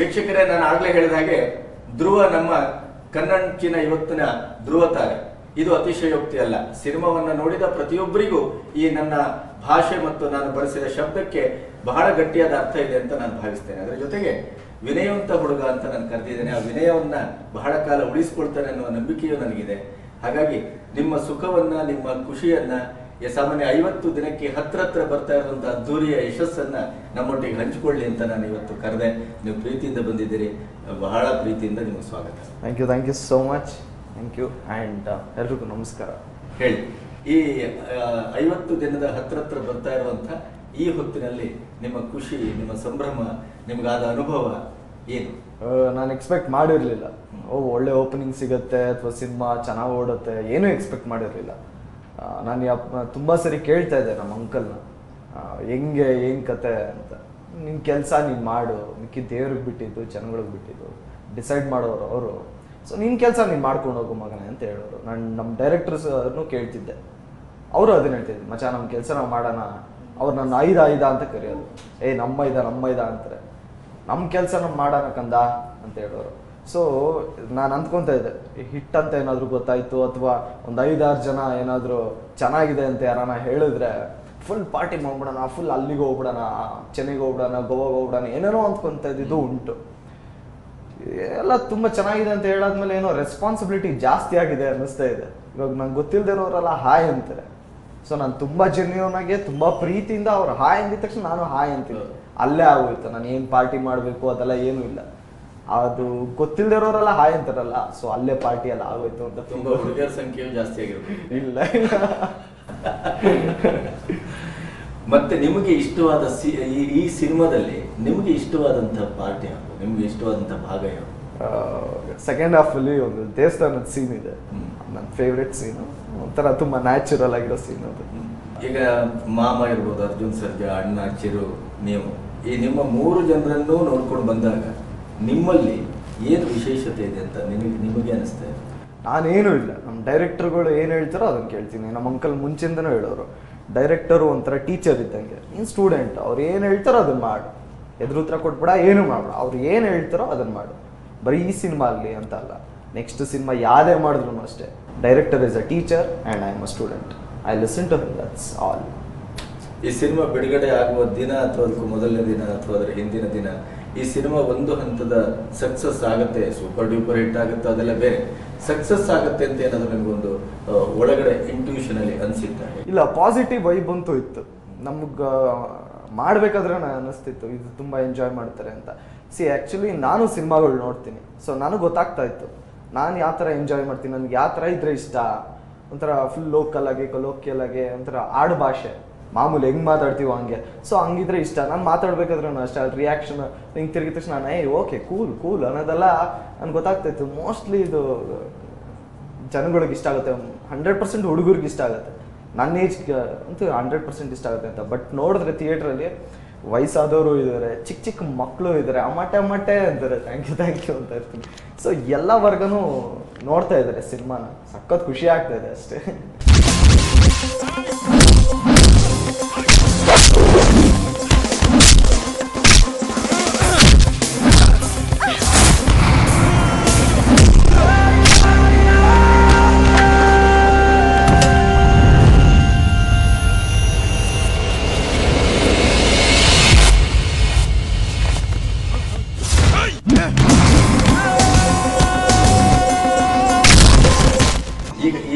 ವೀಕ್ಷಕರೇ, ನಾನು ಆಗ್ಲೇ ಹೇಳಿದ ಹಾಗೆ ಧ್ರುವ ನಮ್ಮ ಕನ್ನಂಚಿನ ಇವತ್ತಿನ ಧ್ರುವ ತಾರೆ. ಇದು ಅತಿಶಯೋಕ್ತಿ ಅಲ್ಲ. ಸಿನಿಮಾವನ್ನ ನೋಡಿದ ಪ್ರತಿಯೊಬ್ಬರಿಗೂ ಈ ನನ್ನ ಭಾಷೆ ಮತ್ತು ನಾನು ಬಳಸಿದ ಶಬ್ದಕ್ಕೆ ಬಹಳ ಗಟ್ಟಿಯಾದ ಅರ್ಥ ಇದೆ ಅಂತ ನಾನು ಭಾವಿಸ್ತೇನೆ. ಅದರ ಜೊತೆಗೆ ವಿನಯವಂತ ಹುಡುಗ ಅಂತ ನಾನು ಕರೆದಿದ್ದೇನೆ. ಆ ವಿನಯವನ್ನ ಬಹಳ ಕಾಲ ಉಳಿಸ್ಕೊಳ್ತಾನೆ ಅನ್ನುವ ನಂಬಿಕೆಯೂ ನನಗಿದೆ. ಹಾಗಾಗಿ ನಿಮ್ಮ ಸುಖವನ್ನ, ನಿಮ್ಮ ಖುಷಿಯನ್ನ, ಸಾಮಾನ್ಯ 50 ದಿನಕ್ಕೆ ಹತ್ರ ಬರ್ತಾ ಇರುವಂತಹ ಅದ್ದೂರಿಯ ಯಶಸ್ಸನ್ನ ನಮ್ಮೊಟ್ಟಿಗೆ ಹಂಚಿಕೊಳ್ಳಿ ಅಂತ ನಾನು ಇವತ್ತು ಕರೆದೆ. ನೀವು ಪ್ರೀತಿಯಿಂದ ಬಂದಿದ್ದೀರಿ. ಬಹಳ ಪ್ರೀತಿಯಿಂದ ನಿಮಗೆ ಸ್ವಾಗತ. Thank you so much. Thank you. And ಎಲ್ರಿಗೂ ನಮಸ್ಕಾರ. ಹೇಳಿ, ಈ 50 ದಿನದ ಹತ್ರ ಬರ್ತಾ ಇರುವಂಥ ಈ ಹೊತ್ತಿನಲ್ಲಿ ನಿಮ್ಮ ಖುಷಿ, ನಿಮ್ಮ ಸಂಭ್ರಮ, ನಿಮಗಾದ ಅನುಭವ ಏನು? ನಾನು ಎಕ್ಸ್ಪೆಕ್ಟ್ ಮಾಡಿರಲಿಲ್ಲ. ಒಳ್ಳೆ ಓಪನಿಂಗ್ ಸಿಗುತ್ತೆ ಅಥವಾ ಸಿನಿಮಾ ಚೆನ್ನಾಗಿ ಓಡುತ್ತೆ, ಏನೂ ಎಕ್ಸ್ಪೆಕ್ಟ್ ಮಾಡಿರಲಿಲ್ಲ. ನಾನು ತುಂಬ ಸರಿ ಕೇಳ್ತಾ ಇದ್ದೆ ನಮ್ಮ ಅಂಕಲ್ನ, ಹೆಂಗೆ ಏನು ಕತೆ ಅಂತ. ನಿನ್ನ ಕೆಲಸ ನೀನು ಮಾಡು, ಮಿಕ್ಕಿ ದೇವ್ರಿಗೆ ಬಿಟ್ಟಿದ್ದು, ಜನಗಳಿಗೆ ಬಿಟ್ಟಿದ್ದು, ಡಿಸೈಡ್ ಮಾಡೋರು ಅವರು. ಸೊ ನಿನ್ನ ಕೆಲಸ ನೀನು ಮಾಡ್ಕೊಂಡು ಹೋಗು ಮಗನೇ ಅಂತ ಹೇಳೋರು. ನಾನು ನಮ್ಮ ಡೈರೆಕ್ಟರ್ಸ್ನು ಕೇಳ್ತಿದ್ದೆ, ಅವರು ಅದನ್ನ ಹೇಳ್ತಿದ್ದೆ, ಮಚ್ಚ ನಮ್ಮ ಕೆಲಸ ನಾವು ಮಾಡೋಣ. ಅವ್ರು ನನ್ನ ಐದ ಅಂತ ಕರೆಯೋದು. ನಮ್ಮ ಐದ ಅಂತಾರೆ. ನಮ್ಮ ಕೆಲಸ ನಾವು ಮಾಡೋಣ ಕಂದ ಅಂತ ಹೇಳೋರು. ಸೊ ನಾನು ಅಂದ್ಕೊತಾ ಇದ್ದೆ, ಹಿಟ್ ಅಂತ ಏನಾದರೂ ಗೊತ್ತಾಯಿತು ಅಥವಾ ಒಂದು 5-6 ಜನ ಏನಾದರೂ ಚೆನ್ನಾಗಿದೆ ಅಂತ ಯಾರನ್ನ ಹೇಳಿದ್ರೆ ಫುಲ್ ಪಾರ್ಟಿ ಮಾಡ್ಬಿಡೋಣ, ಫುಲ್ ಅಲ್ಲಿಗೆ ಹೋಗ್ಬಿಡೋಣ, ಚೆನ್ನೈಗೆ ಹೋಗ್ಬಿಡೋಣ, ಗೋವಾಗೆ ಹೋಗ್ಬಿಡೋಣ, ಏನೇನೋ ಅಂದ್ಕೊತಾ ಇದ್ದಿದ್ದು ಉಂಟು. ಎಲ್ಲ ತುಂಬ ಚೆನ್ನಾಗಿದೆ ಅಂತ ಹೇಳಾದ್ಮೇಲೆ ಏನೋ ರೆಸ್ಪಾನ್ಸಿಬಿಲಿಟಿ ಜಾಸ್ತಿ ಆಗಿದೆ ಅನ್ನಿಸ್ತಾ ಇದೆ. ಇವಾಗ ನಂಗೆ ಗೊತ್ತಿಲ್ಲದಿರೋರೆಲ್ಲ ಹಾಯ್ ಅಂತಾರೆ. ಸೊ ನಾನು ತುಂಬ ಜೆನ್ಯೂನ್ ಆಗಿ ತುಂಬ ಪ್ರೀತಿಯಿಂದ ಅವ್ರು ಹಾಯ್ ಅಂದಿದ ತಕ್ಷಣ ನಾನು ಹಾಯ್ ಅಂತೀನಿ. ಅಲ್ಲೇ ಆಗೋಯ್ತು. ನಾನು ಏನು ಪಾರ್ಟಿ ಮಾಡಬೇಕು ಅದೆಲ್ಲ ಏನೂ ಇಲ್ಲ. ಅದು ಗೊತ್ತಿಲ್ಲದಿರೋರೆಲ್ಲ ಹಾಯ್ ಅಂತಾರಲ್ಲ, ಸೊ ಅಲ್ಲೇ ಪಾರ್ಟಿ ಎಲ್ಲ ಆಗೋಯ್ತು ಅಂತ. ತುಂಬ ಹುಡುಗಿಯರ ಸಂಖ್ಯೆಯು ಜಾಸ್ತಿ ಆಗಿರ್ಬೇಕು. ಇಲ್ಲ ಮತ್ತೆ ನಿಮಗೆ ಇಷ್ಟವಾದ ಈ ಸಿನಿಮಾದಲ್ಲಿ ನಿಮಗೆ ಇಷ್ಟವಾದಂತಹ ಪಾರ್ಟಿ ಯಾವುದು? ನಿಮ್ಗೆ ಇಷ್ಟವಾದಂತಹ ಭಾಗ ಯಾವುದು? ಸೆಕೆಂಡ್ ಹಾಫ್ ಅಲ್ಲಿ ಒಂದು ದೇವಸ್ಥಾನದ ಸೀನ್ ಇದೆ, ನನ್ನ ಫೇವ್ರೆಟ್ ಸೀನು. ಒಂಥರ ತುಂಬಾ ನ್ಯಾಚುರಲ್ ಆಗಿರೋ ಸೀನ್ ಅದು. ಈಗ ಮಾಮ ಇರ್ಬೋದು, ಅರ್ಜುನ್ ಸರ್ಜಾ, ಅಣ್ಣ, ಚಿರು, ನೀವು ಈ ನಿಮ್ಮ 3 ಜನರನ್ನು ನೋಡ್ಕೊಂಡು ಬಂದಾಗ ನಿಮ್ಮಲ್ಲಿ ಏನು ವಿಶೇಷತೆ ಇದೆ ಅಂತ ನಿಮಗೆ ಅನಿಸ್ತಾ ಇದೆ? ನಾನೇನು ಇಲ್ಲ, ನಮ್ಮ ಡೈರೆಕ್ಟರ್ಗಳು ಏನು ಹೇಳ್ತಾರೋ ಅದನ್ನು ಕೇಳ್ತೀನಿ. ನಮ್ಮ ಅಂಕಲ್ ಮುಂಚೆಯಿಂದನೂ ಹೇಳೋರು, ಡೈರೆಕ್ಟರು ಒಂಥರ ಟೀಚರ್ ಇದ್ದಂಗೆ, ನೀನು ಸ್ಟೂಡೆಂಟ್, ಅವ್ರು ಏನು ಹೇಳ್ತಾರೋ ಅದನ್ನು ಮಾಡು, ಎದುರು ಉತ್ತರ ಕೊಟ್ಬಿಡ, ಏನು ಮಾಡ್ಬೇಡ, ಅವ್ರು ಏನು ಹೇಳ್ತಾರೋ ಅದನ್ನು ಮಾಡು. ಬರೀ ಈ ಸಿನಿಮಾ ಅಲ್ಲಿ ಅಂತ ಅಲ್ಲ, ನೆಕ್ಸ್ಟ್ ಸಿನಿಮಾ ಯಾವುದೇ ಮಾಡಿದ್ರು ಅಷ್ಟೇ, director is a teacher and I am a student. I listen to him, that's all. ಈ ಸಿನಿಮಾ ಬಿಡುಗಡೆ ಆಗುವ ದಿನ ಅಥವಾ ಅದಕ್ಕೂ ಮೊದಲನೇ ದಿನ ಅಥವಾ ಅದರ ಹಿಂದಿನ ದಿನ ಈ ಸಿನಿಮಾ ಒಂದು ಹಂತದ ಸಕ್ಸಸ್ ಆಗುತ್ತೆ, ಸೂಪರ್ ಡೂಪರ್ ಹಿಟ್ ಆಗುತ್ತೆ, ಅದೆಲ್ಲ ಬೇರೆ. ಸಕ್ಸಸ್ ಆಗುತ್ತೆ ಅಂತ ಏನಾದರೂ ನಿಮಗೊಂದು ಒಳಗಡೆ ಇಂಟ್ಯೂಷನ್ ಅಲ್ಲಿ ಅನಿಸಿತ್ತ? ಇಲ್ಲ, ಪಾಸಿಟಿವ್ ವೈಬ್ ಅಂತೂ ಇತ್ತು. ನಮ್ಗೆ ಮಾಡಬೇಕಾದ್ರೆ ಅನ್ನಿಸ್ತಿತ್ತು ಇದು ತುಂಬ ಎಂಜಾಯ್ ಮಾಡ್ತಾರೆ ಅಂತ. ಆ್ಯಕ್ಚುಲಿ ನಾನು ಸಿನಿಮಾಗಳು ನೋಡ್ತೀನಿ, ಸೊ ನನಗೆ ಗೊತ್ತಾಗ್ತಾ ಇತ್ತು ನಾನು ಯಾವ ಥರ ಎಂಜಾಯ್ ಮಾಡ್ತೀನಿ, ನನಗೆ ಯಾವ ಥರ ಇದ್ರೆ ಇಷ್ಟ. ಒಂಥರ ಫುಲ್ ಲೋಕಲ್ ಆಗಿ, ಕೊಲೋಕಿಯಲ್ ಆಗಿ, ಒಂಥರ ಆಡು ಭಾಷೆ, ಮಾಮೂಲಿ ಹೆಂಗೆ ಮಾತಾಡ್ತೀವೋ ಹಂಗೆ. ಸೊ ಹಂಗಿದ್ರೆ ಇಷ್ಟ. ನಾನು ಮಾತಾಡ್ಬೇಕಾದ್ರೂ ಅಷ್ಟೇ, ಅಲ್ಲಿ ರಿಯಾಕ್ಷನ್ ಹಿಂಗೆ ತಿರುಗಿದ ತಕ್ಷಣ ನಾನು ಓಕೆ ಕೂಲ್ ಅನ್ನೋದೆಲ್ಲ ನನಗೆ ಗೊತ್ತಾಗ್ತಾಯಿತ್ತು. ಮೋಸ್ಟ್ಲಿ ಇದು ಜನಗಳಿಗೆ ಇಷ್ಟ ಆಗುತ್ತೆ, 100% ಹುಡುಗರಿಗೆ ಇಷ್ಟ ಆಗುತ್ತೆ, ನನ್ನ ಏಜ್ಗೆ ಅಂತೂ 100% ಇಷ್ಟ ಆಗುತ್ತೆ ಅಂತ. ಬಟ್ ನೋಡಿದ್ರೆ ಥಿಯೇಟ್ರಲ್ಲಿ ವಯಸ್ಸಾದವರು ಇದ್ದಾರೆ, ಚಿಕ್ಕ ಮಕ್ಕಳು ಇದ್ದಾರೆ, ಅಮ್ಮಟೆ ಅಂತಾರೆ, ಥ್ಯಾಂಕ್ ಯು ಅಂತ ಇರ್ತೀನಿ. ಸೊ ಎಲ್ಲ ವರ್ಗನೂ ನೋಡ್ತಾ ಇದ್ದಾರೆ ಸಿನಿಮಾನ, ಸಖತ್ ಖುಷಿ ಆಗ್ತಾ ಇದೆ ಅಷ್ಟೇ.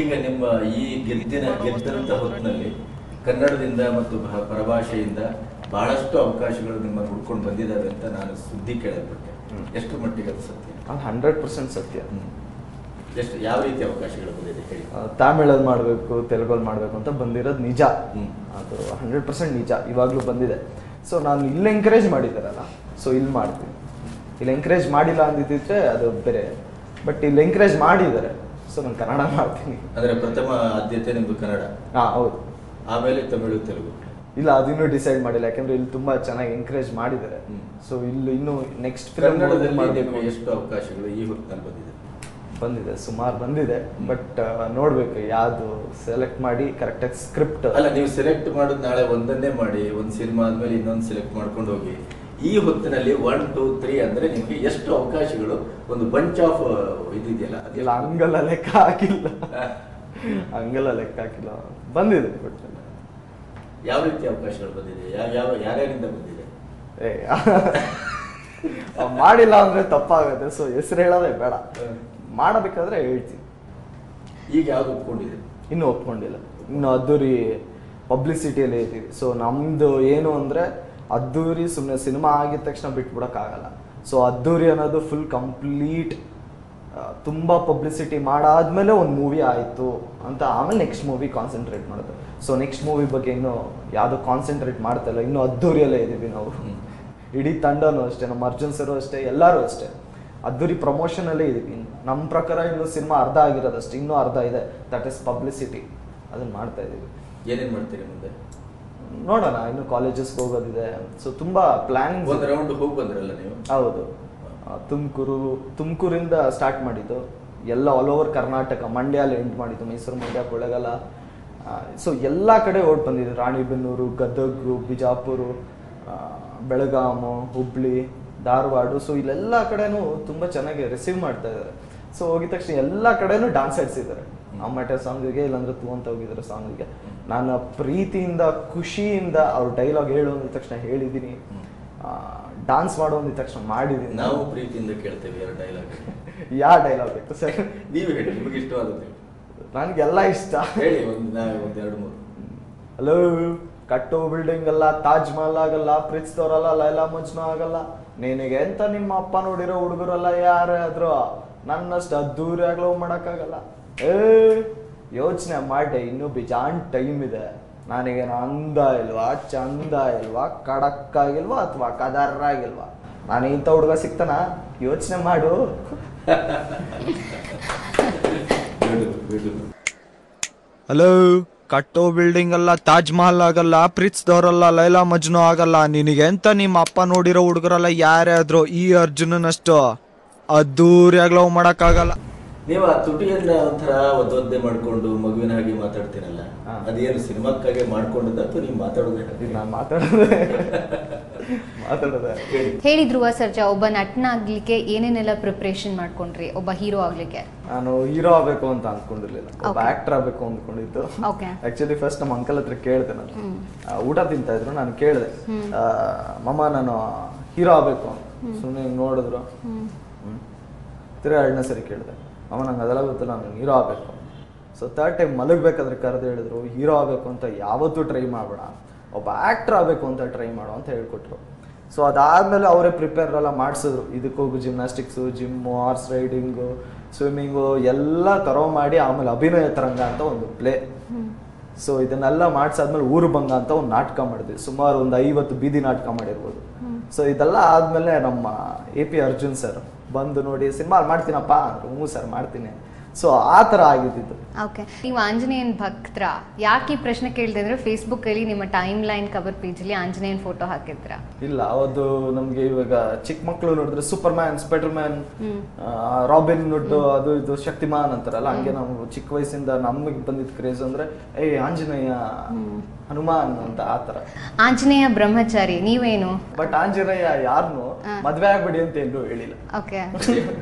ಈಗ ನಿಮ್ಮ ಈ ಗೆದ್ದಂತ ಹೊತ್ತಿನಲ್ಲಿ ಕನ್ನಡದಿಂದ ಮತ್ತು ಪರಭಾಷೆಯಿಂದ ಬಹಳಷ್ಟು ಅವಕಾಶಗಳು ನಿಮ್ಮ ಹುಡ್ಕೊಂಡು ಬಂದಿದ್ದಾವೆ ಅಂತ ನಾನು ಸುದ್ದಿ ಕೇಳಲ್ಪಟ್ಟೆ. ಎಷ್ಟು ಮಟ್ಟಿಗೆ ಅದು ಸತ್ಯ? 100% ಸತ್ಯ. ಎಷ್ಟು, ಯಾವ ರೀತಿ ಅವಕಾಶಗಳು ಬಂದಿದೆ ಹೇಳಿ? ತಮಿಳಲ್ಲಿ ಮಾಡಬೇಕು, ತೆಲುಗಲ್ಲಿ ಮಾಡಬೇಕು ಅಂತ ಬಂದಿರೋದು ನಿಜ. ಅದು 100% ನಿಜ, ಇವಾಗಲೂ ಬಂದಿದೆ. ಸೊ ನಾನು ಇಲ್ಲಿ ಎಂಕರೇಜ್ ಮಾಡಿದ್ದಾರಲ್ಲ, ಸೊ ಇಲ್ಲಿ ಮಾಡ್ತೀನಿ. ಇಲ್ಲಿ ಎಂಕರೇಜ್ ಮಾಡಿಲ್ಲ ಅಂದಿದ್ದಿದ್ರೆ ಅದು ಬೇರೆ, ಬಟ್ ಇಲ್ಲಿ ಎಂಕರೇಜ್ ಮಾಡಿದ್ದಾರೆ, ಸೊ ನಾನು ಕನ್ನಡ ಮಾಡ್ತೀನಿ. ಅಂದರೆ ಪ್ರಥಮ ಆದ್ಯತೆ ನಿಮ್ಮದು ಕನ್ನಡ? ಹೌದು. ಆಮೇಲೆ ತಮಿಳು, ತೆಲುಗು? ಇಲ್ಲ, ಅದಿನ್ನೂ ಡಿಸೈಡ್ ಮಾಡಿಲ್ಲ, ಯಾಕಂದ್ರೆ ಇಲ್ಲಿ ತುಂಬಾ ಚೆನ್ನಾಗಿ ಎಂಕರೇಜ್ ಮಾಡಿದ್ದಾರೆ. ಸೊ ಇಲ್ಲಿ ಇನ್ನು ನೆಕ್ಸ್ಟ್ ಕನ್ನಡದಲ್ಲಿ ಎಷ್ಟು ಅವಕಾಶಗಳು ಈ ಹೊತ್ತಿನಲ್ಲಿ ಬಂದಿದೆ? ಸುಮಾರು ಬಂದಿದೆ, ಬಟ್ ನೋಡ್ಬೇಕು ಯಾವ್ದು ಸೆಲೆಕ್ಟ್ ಮಾಡಿ ಕರೆಕ್ಟಾಗಿ ಸ್ಕ್ರಿಪ್ಟ್. ಅಲ್ಲ, ನೀವು ಸೆಲೆಕ್ಟ್ ಮಾಡೋದು ನಾಳೆ ಒಂದನ್ನೇ ಮಾಡಿ, ಒಂದು ಸಿನಿಮಾ ಆದ್ಮೇಲೆ ಇನ್ನೊಂದು ಸೆಲೆಕ್ಟ್ ಮಾಡ್ಕೊಂಡು ಹೋಗಿ ಈ ಹೊತ್ತಿನಲ್ಲಿ 1, 2, 3 ಅಂದ್ರೆ ನಿಮ್ಗೆ ಎಷ್ಟು ಅವಕಾಶಗಳು, ಒಂದು ಬಂಚ್ ಆಫ್ ಇದಿದೆಯಲ್ಲ ಇಲ್ಲ, ಹಂಗೆಲ್ಲ ಲೆಕ್ಕ ಹಾಕಿಲ್ಲ, ಹಂಗೆಲ್ಲ ಲೆಕ್ಕ ಹಾಕಿಲ್ಲ, ಬಂದಿದೆ. ಬಟ್ ಯಾವ ರೀತಿ ಅವಕಾಶಗಳು ಬಂದಿದೆ, ಯಾರ್ಯಾರಿಂದ ಬಂದಿದೆ? ಮಾಡಿಲ್ಲ ಅಂದ್ರೆ ತಪ್ಪಾಗುತ್ತೆ, ಸೊ ಹೆಸರು ಹೇಳೋದೇ ಬೇಡ. ಮಾಡಬೇಕಾದ್ರೆ ಹೇಳ್ತೀನಿ. ಈಗ ಯಾವ್ದು ಒಪ್ಕೊಂಡಿದೆ? ಇನ್ನೂ ಒಪ್ಕೊಂಡಿಲ್ಲ. ಇನ್ನು ಅದ್ದೂರಿ ಪಬ್ಲಿಸಿಟಿಯಲ್ಲೇ ಇದ್ದೀವಿ. ಸೊ ನಮ್ದು ಏನು ಅಂದ್ರೆ ಅದ್ದೂರಿ ಸುಮ್ಮನೆ ಸಿನಿಮಾ ಆಗಿದ ತಕ್ಷಣ ಬಿಟ್ಬಿಡಕ್ಕಾಗಲ್ಲ. ಸೊ ಅದ್ದೂರಿ ಅನ್ನೋದು ಫುಲ್ ಕಂಪ್ಲೀಟ್ ತುಂಬ ಪಬ್ಲಿಸಿಟಿ ಮಾಡಾದ್ಮೇಲೆ ಒಂದು ಮೂವಿ ಆಯಿತು ಅಂತ, ಆಮೇಲೆ ನೆಕ್ಸ್ಟ್ ಮೂವಿ ಕಾನ್ಸಂಟ್ರೇಟ್ ಮಾಡೋದು. ಸೊ ನೆಕ್ಸ್ಟ್ ಮೂವಿ ಬಗ್ಗೆ ಇನ್ನೂ ಯಾವುದು ಕಾನ್ಸಂಟ್ರೇಟ್ ಮಾಡ್ತಾ ಇಲ್ಲ, ಇನ್ನೂ ಅದ್ದೂರಿಯಲ್ಲೇ ಇದ್ದೀವಿ ನಾವು. ಇಡೀ ತಂಡನೂ ಅಷ್ಟೇ, ನಮ್ಮ ಅರ್ಜುನ್ ಸರು ಅಷ್ಟೇ, ಎಲ್ಲರೂ ಅಷ್ಟೇ ಅದ್ದೂರಿ ಪ್ರಮೋಷನಲ್ಲೇ ಇದೀವಿ. ನಮ್ಮ ಪ್ರಕಾರ ಇನ್ನು ಸಿನಿಮಾ ಅರ್ಧ ಆಗಿರೋದಷ್ಟೇ, ಇನ್ನೂ ಅರ್ಧ ಇದೆ, ದಟ್ ಇಸ್ ಪಬ್ಲಿಸಿಟಿ. ಅದನ್ನ ಮಾಡ್ತಾ ಇದ್ದೀವಿ. ಏನೇನು ಮಾಡ್ತೀರಿ ಮುಂದೆ? ನೋಡೋಣ, ಇನ್ನು ಕಾಲೇಜಸ್ಗೆ ಹೋಗೋದಿದೆ. ಸೊ ತುಂಬಾ ಪ್ಲಾನಿಂಗ್. ಒಂದು ರೌಂಡ್ ಹೋಗಿ ಬಂದ್ರಲ್ಲ ನೀವು? ಹೌದು, ತುಮಕೂರಿಂದ ಸ್ಟಾರ್ಟ್ ಮಾಡಿದ್ದು, ಎಲ್ಲ ಆಲ್ ಓವರ್ ಕರ್ನಾಟಕ, ಮಂಡ್ಯಲ್ಲಿ ಎಂಡ್ ಮಾಡಿದ್ದು, ಮೈಸೂರು, ಮಂಡ್ಯ, ಕೊಳ್ಳೇಗಾಲ. ಸೊ ಎಲ್ಲ ಕಡೆ ಓಡ್ ಬಂದಿದೆ. ರಾಣಿಬೆನ್ನೂರು, ಗದಗ, ಬಿಜಾಪುರ, ಬೆಳಗಾಮು, ಹುಬ್ಳಿ, ಧಾರವಾಡ. ಸೊ ಇಲ್ಲೆಲ್ಲ ಕಡೆನೂ ತುಂಬ ಚೆನ್ನಾಗಿ ರಿಸೀವ್ ಮಾಡ್ತಾ ಇದ್ದಾರೆ. ಸೊ ಹೋಗಿದ ತಕ್ಷಣ ಎಲ್ಲ ಕಡೆನೂ ಡಾನ್ಸ್ ಆಡ್ಸಿದ್ದಾರೆ. ಅಮ್ಮಟ ಸಾಂಗಿಗೆ, ಇಲ್ಲಾಂದ್ರೆ ತೂ ಅಂತ ಹೋಗಿದ್ದಾರೆ ಸಾಂಗಿಗೆ. ನಾನು ಪ್ರೀತಿಯಿಂದ, ಖುಷಿಯಿಂದ ಅವ್ರ ಡೈಲಾಗ್ ಹೇಳು ಅಂದ ತಕ್ಷಣ ಹೇಳಿದ್ದೀನಿ, ಡಾನ್ಸ್ ಮಾಡೋ ಅಂದ ತಕ್ಷಣ ಮಾಡಿದ್ದೀನಿ. ನಾವು ಪ್ರೀತಿಯಿಂದ ಕೇಳ್ತೇವೆ ಎರಡು ಡೈಲಾಗ್. ಯಾವ ಡೈಲಾಗ್ ಬೇಕು ಸರ್? ನೀವು ಹೇಳಿ, ನಿಮಗೆ ಇಷ್ಟವಾದದ್ದು. ನನಗೆಲ್ಲ ಇಷ್ಟ. ಹೇಳಿ ಒಂದು 2-3. ಹಲೋ, ಕಟ್ಟೋ ಬಿಲ್ಡಿಂಗ್ ಅಲ್ಲ, ತಾಜ್ ಮಹಲ್ ಆಗಲ್ಲ, ಪ್ರೀತಿಸಿದವರಲ್ಲ, ಲೈಲಾ ಮಜ್ನು ಆಗಲ್ಲ, ನಿನಗೆ ಅಂತ ನಿಮ್ಮ ಅಪ್ಪ ನೋಡಿರೋ ಹುಡುಗರಲ್ಲ ಯಾರಾದ್ರೂ ನನ್ನಷ್ಟು ಅದ್ದೂರಿ ಆಗ್ಲೋ ಮಾಡಕ್ಕಾಗಲ್ಲ. ಯೋಚನೆ ಮಾಡಿ, ಇನ್ನೂ ಬಿಜಾನ್ ಟೈಮ್ ಇದೆ. ನನಗೇನು ಅಂದ ಇಲ್ವಾ, ಚಂದ ಇಲ್ವಾ, ಖಡಕ್ ಆಗಿಲ್ವಾ, ಅಥವಾ ಕದರ್ ಆಗಿಲ್ವಾ? ನಾನು ಇಂಥ ಹುಡುಗ ಸಿಗ್ತಾನ? ಯೋಚನೆ ಮಾಡು. ಹಲೋ, ಕಟ್ಟೋ ಬಿಲ್ಡಿಂಗ್ ಅಲ್ಲ, ತಾಜ್ ಮಹಲ್ ಆಗಲ್ಲ, ಪ್ರೀತಿಸಿದವರಲ್ಲ, ಲೈಲಾ ಮಜ್ನು ಆಗಲ್ಲ, ನಿನಗೆ ಅಂತ ನಿಮ್ಮ ಅಪ್ಪ ನೋಡಿರೋ ಹುಡುಗರಲ್ಲ ಯಾರಾದ್ರೂ ಈ ಅರ್ಜುನನಷ್ಟು ಅದ್ದೂರಿ ಲವ್ ಮಾಡಕ್ಕಾಗಲ್ಲ. ನೀವು ಆ ತುಟಿಯನ್ನ ಒಂಥರ ಒದ್ದೊದ್ದೆ ಮಾಡ್ಕೊಂಡು ಮಗುವಿನ ಹಾಗೆ ಮಾತಾಡ್ತೀರಲ್ಲ, ಅದೇನು ಸಿನಿಮಾಕ್ಕಾಗೆ ಮಾಡ್ಕೊಂಡದ ಅಥವಾ ನೀವು ಮಾತಾಡೋದೇ? ನಾನು ಮಾತಾಡೋದೇ. ಹೇಳಿ ಧ್ರುವ ಸರ್ಜಾ, ಒಬ್ಬ ನಟನಾಗ್ಲಿಕ್ಕೆ ಏನೇನೆಲ್ಲ ಪ್ರಿಪರೇಷನ್ ಮಾಡ್ಕೊಂಡ್ರಿ ಒಬ್ಬ ಹೀರೋ ಆಗ್ಲಿಕ್ಕೆ? ನಾನು ಹೀರೋ ಆಗ್ಬೇಕು ಅಂತ ಅನ್ಕೊಂಡಿರ್ಲಿಲ್ಲ, ಒಬ್ಬ ಆಕ್ಟರ್ ಆಗ್ಬೇಕು ಅಂದ್ಕೊಂಡಿದ್ದು. ಆಕ್ಚುಲಿ ಫಸ್ಟ್ ನಮ್ಮ ಅಂಕಲ್ ಹತ್ರ ಕೇಳಿದೆ. ನಾನು ಊಟ ತಿಂತಾ ಇದ್ರು, ನಾನು ಕೇಳಿದೆ, ಮಮ್ಮ ನಾನು ಹೀರೋ ಆಗ್ಬೇಕು ಅಂತ. ಸುಮ್ಮನೆ ನೋಡಿದ್ರು. ತಿರ್ಗಾ 2ನೇ ಸರಿ ಕೇಳಿದೆ, ಅಮ್ಮ ನಂಗೆ ಅದೆಲ್ಲ ಗೊತ್ತಿಲ್ಲ, ನಾನು ಹೀರೋ ಆಗಬೇಕು. ಸೊ 3rd ಟೈಮ್ ಮಲಗಬೇಕಾದ್ರೆ ಕರೆದು ಹೇಳಿದ್ರು, ಹೀರೋ ಆಗಬೇಕು ಅಂತ ಯಾವತ್ತೂ ಟ್ರೈ ಮಾಡಬೇಡ, ಒಬ್ಬ ಆ್ಯಕ್ಟ್ರ್ ಆಗಬೇಕು ಅಂತ ಟ್ರೈ ಮಾಡು ಅಂತ ಹೇಳ್ಕೊಟ್ರು. ಸೊ ಅದಾದಮೇಲೆ ಅವರೇ ಪ್ರಿಪೇರ್ ಎಲ್ಲ ಮಾಡಿಸಿದ್ರು. ಇದಕ್ಕೆ ಹೋಗು, gymnastics, gym, horse riding, swimming ಎಲ್ಲ ತರೋ ಮಾಡಿ, ಆಮೇಲೆ ಅಭಿನಯ ತರಂಗ ಅಂತ ಒಂದು ಪ್ಲೇ. ಸೊ ಇದನ್ನೆಲ್ಲ ಮಾಡಿಸಾದ್ಮೇಲೆ ಊರು ಭಂಗ ಅಂತ ಒಂದು ನಾಟಕ ಮಾಡಿದ್ವಿ. ಸುಮಾರು ಒಂದು 50 ಬೀದಿ ನಾಟಕ ಮಾಡಿರ್ಬೋದು. ಸೊ ಇದೆಲ್ಲ ಆದಮೇಲೆ ನಮ್ಮ AP ಅರ್ಜುನ್ ಸರ್ ಬಂದು ನೋಡಿ, ಸಿನಿಮಾ ಮಾಡ್ತೀನಪ್ಪ ಅಂದರು. ಹ್ಞೂ ಸರ್ ಮಾಡ್ತೀನಿ. ಸೊ ಆ ಥರ ಆಗಿದ್ದು. ಓಕೆ, ನೀವು ಆಂಜನೇಯನ್ ಭಕ್ತರ? ಯಾಕೆ ಈ ಪ್ರಶ್ನೆ ಕೇಳಿದೆ ಅಂದರೆ, ಫೇಸ್ಬುಕ್ಕಲ್ಲಿ ನಿಮ್ಮ ಟೈಮ್ ಲೈನ್ ಕವರ್ ಪೇಜಲ್ಲಿ ಆಂಜನೇಯನ್ ಫೋಟೋ ಹಾಕಿದ್ರ? ಇಲ್ಲ, ಅದು ನಮಗೆ ಇವಾಗ ಚಿಕ್ಕ ಮಕ್ಕಳು ನೋಡಿದ್ರೆ super man, spider man, robin ಹುಡ್, ಅದು ಇದು ಶಕ್ತಿಮಾನ್ ಅಂತಾರಲ್ಲ, ಹಂಗೆ ನಾವು ಚಿಕ್ಕ ವಯಸ್ಸಿಂದ ನಮಗೆ ಬಂದಿದ್ದ ಕ್ರೇಜ್ ಅಂದ್ರೆ ಆಂಜನೇಯ, ಹನುಮಾನ್ ಅಂತ ಆ ಥರ. ಆಂಜನೇಯ ಬ್ರಹ್ಮಚಾರಿ ನೀವೇನು? ಬಟ್ ಆಂಜನೇಯ ಯಾರನ್ನು ಮದ್ವೆ ಆಗ್ಬೇಡಿ ಅಂತ ಎಲ್ಲೂ ಹೇಳಿಲ್ಲ. ಓಕೆ,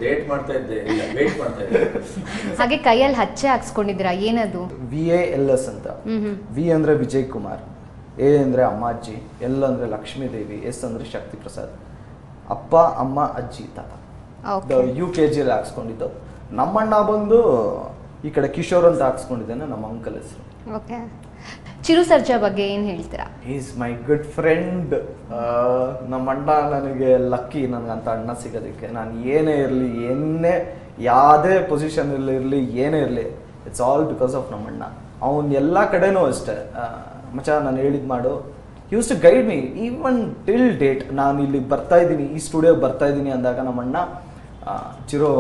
ಡೇಟ್ ಮಾಡ್ತಾ ಇದ್ದೆ, ವೇಟ್ ಮಾಡ್ತಾ ಇದ್ದೆ. ಹಾಗೆ ಕೈಯಲ್ಲಿ ಹಚ್ಚೆ ಹಾಕ್ಸ್ಕೊಂಡಿದ್ದೀರಾ, ಏನದು? VALS ಅಂತ. ವಿ ಅಂದ್ರೆ ವಿಜಯ್ ಕುಮಾರ್, A ಅಂದ್ರೆ ಅಮ್ಮಾಜಿ, L ಅಂದ್ರೆ ಲಕ್ಷ್ಮೀ ದೇವಿ, S ಅಂದ್ರೆ ಶಕ್ತಿ ಪ್ರಸಾದ್. ಅಪ್ಪ, ಅಮ್ಮ, ಅಜ್ಜಿ, ತಾತ. UKG ಅಲ್ಲಿ ಹಾಕ್ಸ್ಕೊಂಡಿದ್ದು. ನಮ್ಮಣ್ಣ ಬಂದು ಈ ಕಡೆ ಕಿಶೋರ್ ಅಂತ ಹಾಕ್ಸ್ಕೊಂಡಿದ್ದೇನೆ, ನಮ್ಮ ಅಂಕಲ್ ಹೆಸರು. ಓಕೆ, ಚಿರು ಸರ್ಜಾ ಬಗ್ಗೆ ಏನು ಹೇಳ್ತೀರಾ? Is my good friend. ನಮ್ಮ ಅಣ್ಣ ನನಗೆ ಲಕ್ಕಿ, ನನಗಂತ ಅಣ್ಣ ಸಿಗೋದಕ್ಕೆ. ನಾನು ಏನೇ ಇರಲಿ, ಯಾವುದೇ ಪೊಸಿಷನ್ ಇರಲಿ, ಏನೇ ಇರಲಿ, ಇಟ್ಸ್ ಆಲ್ ಬಿಕಾಸ್ ಆಫ್ ನಮ್ಮ ಅಣ್ಣ. ಅವನು ಎಲ್ಲ ಕಡೆನೂ ಅಷ್ಟೇ, ಮಚ್ಚ ನಾನು ಹೇಳಿದ್ ಮಾಡು, use to guide me even till date. ನಾನು ಇಲ್ಲಿ ಬರ್ತಾ ಇದ್ದೀನಿ, ಈ ಸ್ಟುಡಿಯೋಗೆ ಬರ್ತಾ ಇದ್ದೀನಿ ಅಂದಾಗ ನಮ್ಮ ಅಣ್ಣ, ಚಿರೋ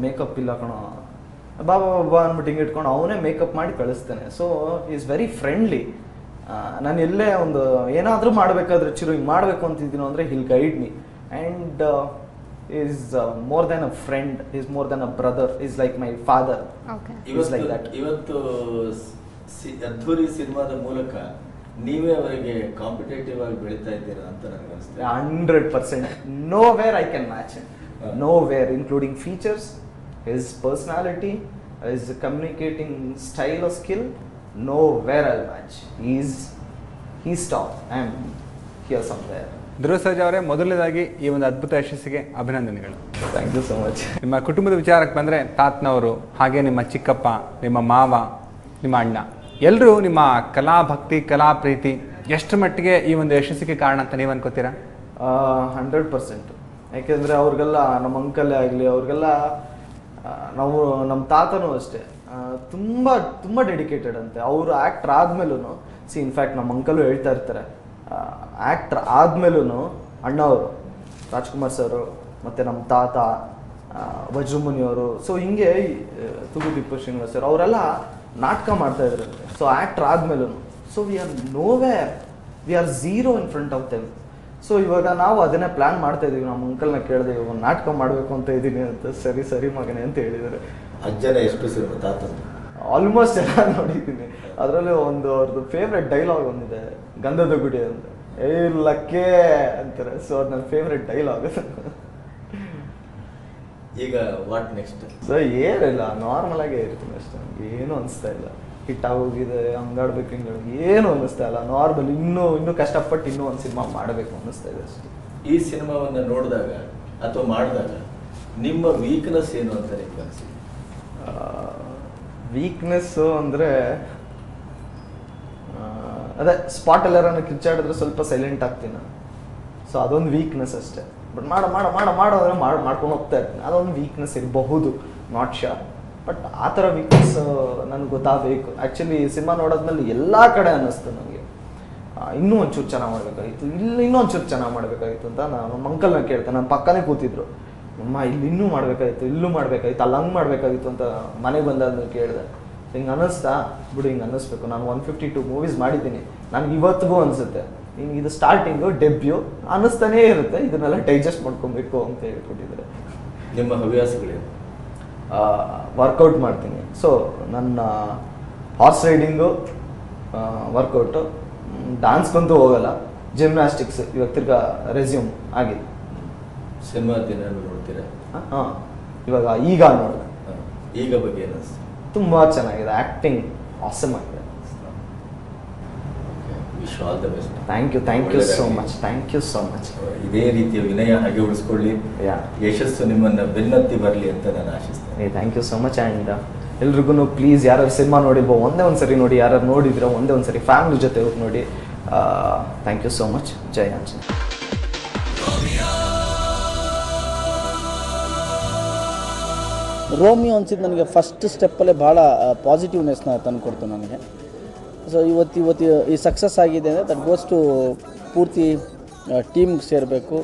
ಮೇಕಪ್ ಇಲ್ಲ ಕಣೋ, ಬಾಬಾ ಬಾಬಾ ಅಂದ್ಬಿಟ್ಟು ಹಿಂಗೆ ಇಟ್ಕೊಂಡು ಅವನೇ ಮೇಕಪ್ ಮಾಡಿ ಕಳಿಸ್ತೇನೆ. So is very friendly. ನಾನು ಎಲ್ಲೇ ಒಂದು ಏನಾದರೂ ಮಾಡಬೇಕಾದ್ರೆ, ಚಿರು ಹಿಂಗೆ ಮಾಡಬೇಕು ಅಂತಿದ್ದೀನೋ ಅಂದರೆ hill guide me. And is more than a friend, is more than a brother, is like my father. ಇವತ್ತು ಅದ್ಧೂರಿ ಸಿನಿಮಾದ ಮೂಲಕ ನೀವೇ ಅವರಿಗೆ ಕಾಂಪಿಟೇಟಿವ್ ಆಗಿ ಬೆಳೀತಾ ಇದ್ದೀರಾ ಅಂತ ನನಗೆ ಅನಿಸ್ತದೆ. 100%. Nowhere I can match him. Nowhere, including features, his personality, his communicating style or skill. Nowhere I'll match. He's top. I'm here somewhere. Dhruva Sarja ಅವರೇ, ಮೊದಲನೇದಾಗಿ ಈ ಒಂದು ಅದ್ಭುತ ಯಶಸ್ಸಿಗೆ ಅಭಿನಂದನೆಗಳು. Thank you so much. ನಿಮ್ಮ ಕುಟುಂಬದ ವಿಚಾರಕ್ಕೆ ಬಂದರೆ ತಾತನವರು, ಹಾಗೆ ನಿಮ್ಮ ಚಿಕ್ಕಪ್ಪ, ನಿಮ್ಮ ಮಾವ, ನಿಮ್ಮ ಅಣ್ಣ, ಎಲ್ಲರೂ ನಿಮ್ಮ ಕಲಾ ಭಕ್ತಿ, ಕಲಾ ಪ್ರೀತಿ ಎಷ್ಟು ಮಟ್ಟಿಗೆ ಈ ಒಂದು ಯಶಸ್ಸಿಗೆ ಕಾರಣ ಅಂತ ನೀವು ಅನ್ಕೋತೀರಾ? 100%. ಯಾಕೆಂದರೆ ಅವ್ರಿಗೆಲ್ಲ ನಮ್ಮ ಅಂಕಲ್ಲೇ ಆಗಲಿ, ಅವ್ರಿಗೆಲ್ಲ ನಾವು ನಮ್ಮ ತಾತನೂ ಅಷ್ಟೇ ತುಂಬ ತುಂಬ ಡೆಡಿಕೇಟೆಡ್ ಅಂತೆ. ಅವರು ಆ್ಯಕ್ಟ್ರ್ ಆದಮೇಲೂ ಇನ್ಫ್ಯಾಕ್ಟ್ ನಮ್ಮ ಅಂಕಲು ಹೇಳ್ತಾ ಇರ್ತಾರೆ, ಆ್ಯಕ್ಟ್ರ್ ಆದಮೇಲೂ ಅಣ್ಣವರು ರಾಜ್ಕುಮಾರ್ ಸರು ಮತ್ತು ನಮ್ಮ ತಾತ ವಜ್ರಮುನಿಯವರು, ಸೊ ಹಿಂಗೆ ತೂಗು ತಿಪ್ಪು ಶ್ರೀನಿವಾಸ್ ಸರ್ ಅವರೆಲ್ಲ ನಾಟಕ ಮಾಡ್ತಾ ಇದ್ರಂತೆ. ಸೊ ಆ್ಯಕ್ಟ್ರ್ ಆದಮೇಲೂ so we are nowhere, we are zero in front of them. So ಇವಾಗ ನಾವು ಅದನ್ನೇ ಪ್ಲ್ಯಾನ್ ಮಾಡ್ತಾ ಇದ್ದೀವಿ. ನಮ್ಮ ಅಂಕಲ್ನ ಕೇಳಿದೆ, ಒಂದು ನಾಟಕ ಮಾಡಬೇಕು ಅಂತ ಇದ್ದೀನಿ ಅಂತ. ಸರಿ ಸರಿ ಮಗನೇ ಅಂತ ಹೇಳಿದ್ದಾರೆ. ಅಜ್ಜನ ಎಷ್ಟು ಸಿನಿಮಾ ತಾತಂದು ಆಲ್ಮೋಸ್ಟ್ ಎಲ್ಲ ನೋಡಿದ್ದೀನಿ. ಅದರಲ್ಲಿ ಒಂದು ಅವ್ರದ್ದು ಫೇವ್ರೆಟ್ ಡೈಲಾಗ್ ಒಂದಿದೆ, ಗಂಧದ ಗುಡಿ ಅಂತ, ಏ ಲಕ್ಕೆ ಅಂತಾರೆ. ಸೊ ಅದು ನನ್ನ ಫೇವ್ರೆಟ್ ಡೈಲಾಗ್. ಈಗ ವಾಟ್ ನೆಕ್ಸ್ಟ್? ಸೊ ಏನಿಲ್ಲ, ನಾರ್ಮಲ್ ಆಗೇ ಇರ್ತೀನಿ ಅಷ್ಟೇ. ಏನೂ ಅನಿಸ್ತಾ ಇಲ್ಲ ಹಿಟ್ ಆಗೋಗಿದೆ, ಹಂಗಾಡ್ಬೇಕು ಹಿಂಗಾಡ್ಬೇಕು ಏನು ಅನ್ನಿಸ್ತಾ ಇಲ್ಲ. ನಾರ್ಮಲ್ ಇನ್ನೂ ಕಷ್ಟಪಟ್ಟು ಇನ್ನೂ ಒಂದು ಸಿನಿಮಾ ಮಾಡಬೇಕು ಅನ್ನಿಸ್ತಾ ಇದೆ ಅಷ್ಟೇ. ಈ ಸಿನಿಮಾವನ್ನು ನೋಡಿದಾಗ ಅಥವಾ ಮಾಡಿದಾಗ ನಿಮ್ಮ ವೀಕ್ನೆಸ್ ಏನು ಅಂತ ನಿಮ್ಗೆ ಅನಿಸಿದೆ? ವೀಕ್ನೆಸ್ಸು ಅಂದರೆ ಅದೇ ಸ್ಪಾಟ್ ಎಲ್ಲಾರನ್ನ ಕಿಚ್ಚಾಡಿದ್ರೆ ಸ್ವಲ್ಪ ಸೈಲೆಂಟ್ ಆಗ್ತೀನಿ ನಾನು. ಸೊ ಅದೊಂದು ವೀಕ್ನೆಸ್ ಅಷ್ಟೇ. ಬಟ್ ಮಾಡೋ ಅಂದರೆ ಮಾಡ್ಕೊಂಡು ಹೋಗ್ತಾ ಇರ್ತೀನಿ. ಅದೊಂದು ವೀಕ್ನೆಸ್ ಇರಬಹುದು, ನಾಟ್ ಶ್ಯೂರ್. ಬಟ್ ಆ ಥರ ವೀಕ್ನೆಸ್ ನನಗೆ ಗೊತ್ತಾಗಬೇಕು. ಆ್ಯಕ್ಚುಲಿ ಸಿನಿಮಾ ನೋಡೋದ್ಮೇಲೆ ಎಲ್ಲ ಕಡೆ ಅನ್ನಿಸ್ತು ನನಗೆ, ಇನ್ನೂ ಒಂಚೂರು ಚೆನ್ನಾಗಿ ಮಾಡಬೇಕಾಗಿತ್ತು, ಇನ್ನೂ ಒಂಚೂರು ಚೆನ್ನಾಗಿ ಮಾಡಬೇಕಾಗಿತ್ತು ಅಂತ. ನಾನು ನಮ್ಮ ಅಂಕಲ್ನ ಕೇಳ್ತೇನೆ, ನನ್ನ ಪಕ್ಕನೇ ಕೂತಿದ್ರು, ಅಮ್ಮ ಇಲ್ಲಿ ಇನ್ನೂ ಮಾಡಬೇಕಾಗಿತ್ತು, ಇಲ್ಲೂ ಮಾಡಬೇಕಾಗಿತ್ತು, ಅಲ್ಲಿ ಹಂಗೆ ಮಾಡಬೇಕಾಗಿತ್ತು ಅಂತ ಮನೆಗೆ ಬಂದಾದ್ಮೇಲೆ ಕೇಳಿದೆ. ಹಿಂಗೆ ಅನ್ನಿಸ್ತಾ ಬಿಡು, ಹಿಂಗೆ ಅನ್ನಿಸ್ಬೇಕು. ನಾನು 152 ಮೂವೀಸ್ ಮಾಡಿದ್ದೀನಿ, ನನಗೆ ಇವತ್ತಿಗೂ ಅನಿಸುತ್ತೆ ಹಿಂಗೆ ಇದು ಸ್ಟಾರ್ಟಿಂಗು ಡೆಬ್ಯೂ ಅನ್ನಿಸ್ತಾನೇ ಇರುತ್ತೆ, ಇದನ್ನೆಲ್ಲ ಡೈಜೆಸ್ಟ್ ಮಾಡ್ಕೊಬೇಕು ಅಂತ ಹೇಳ್ಕೊಟ್ಟಿದ್ದಾರೆ. ನಿಮ್ಮ ಹವ್ಯಾಸಗಳೇನು? ವರ್ಕೌಟ್ ಮಾಡ್ತೀನಿ. ಸೊ ನನ್ನ ಹಾರ್ಸ್ ರೈಡಿಂಗು, ವರ್ಕೌಟು, ಡ್ಯಾನ್ಸ್ಗಂತೂ ಹೋಗಲ್ಲ, ಜಿಮ್ನಾಸ್ಟಿಕ್ಸ್ ಇವಾಗ ತಿರ್ಗಾ ರೆಸ್ಯೂಮ್ ಆಗಿದೆ. ಸಿನಿಮಾ ದಿನ ನೋಡ್ತೀರಾ? ಹಾಂ, ಇವಾಗ ಈಗ ನೋಡಿದೆ. ಈಗ ಬಗ್ಗೆ ಏನು ಅನಿಸ್ತು? ತುಂಬ ಚೆನ್ನಾಗಿದೆ, ಆ್ಯಕ್ಟಿಂಗ್ ಆಸಮ್ ಆಗಿದೆ. Wish all the best. Thank you so much. Thank you so much. ಇದೇ ರೀತಿಯ ವಿನಯ ಹಾಗೆ ಉಳಿಸ್ಕೊಳ್ಳಿ, ಯಶಸ್ಸು ನಿಮ್ಮನ್ನು ಬೆನ್ನತ್ತಿ ಬರಲಿ ಅಂತ ನಾನು ಆಶಿಸ್ತೇನೆ. Thank you so much. And ಎಲ್ರಿಗೂ ಪ್ಲೀಸ್, ಯಾರು ಸಿನಿಮಾ ನೋಡಿಲ್ವೋ ಒಂದೇ ಒಂದು ಸರಿ ನೋಡಿ, ಯಾರು ನೋಡಿದ್ರೆ ಒಂದೇ ಒಂದು ಸರಿ ಫ್ಯಾಮಿಲಿ ಜೊತೆ ಹೋಗಿ ನೋಡಿ. Thank you so much. ಜೈ ಆಂಜನೇಯ. ರೋಮಿಯೋ ಅನಿಸಿದ್ದು ನನಗೆ ಫಸ್ಟ್ ಸ್ಟೆಪ್ಪಲ್ಲೇ ಭಾಳ ಪಾಸಿಟಿವ್ನೆಸ್ನ ತಂದುಕೊಡ್ತು ನನಗೆ. ಸೊ ಇವತ್ತು ಈ ಸಕ್ಸಸ್ ಆಗಿದೆ ಅಂದರೆ ದಟ್ ಗೋಸ್ ಟು ಪೂರ್ತಿ ಟೀಮ್ಗೆ ಸೇರಬೇಕು.